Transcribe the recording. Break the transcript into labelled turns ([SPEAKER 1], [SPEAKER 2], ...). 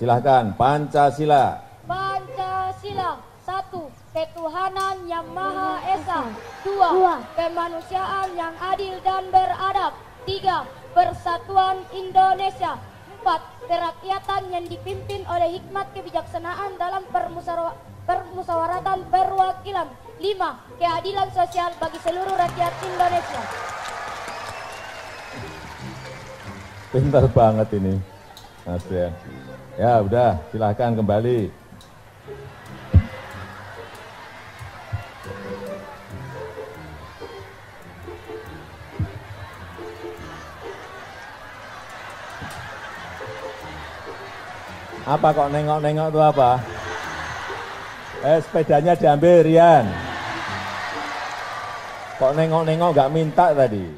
[SPEAKER 1] Silahkan, Pancasila.
[SPEAKER 2] Pancasila. 1. Ketuhanan yang Maha Esa. 2. Kemanusiaan yang adil dan beradab. 3. Persatuan Indonesia. 4. Kerakyatan yang dipimpin oleh hikmat kebijaksanaan dalam permusyawaratan perwakilan. 5. Keadilan sosial bagi seluruh rakyat Indonesia.
[SPEAKER 1] Pintar banget ini, Mas Brian. Ya udah, silahkan kembali. Apa kok nengok-nengok itu apa? Sepedanya diambil, Rian. Kok nengok-nengok nggak minta tadi?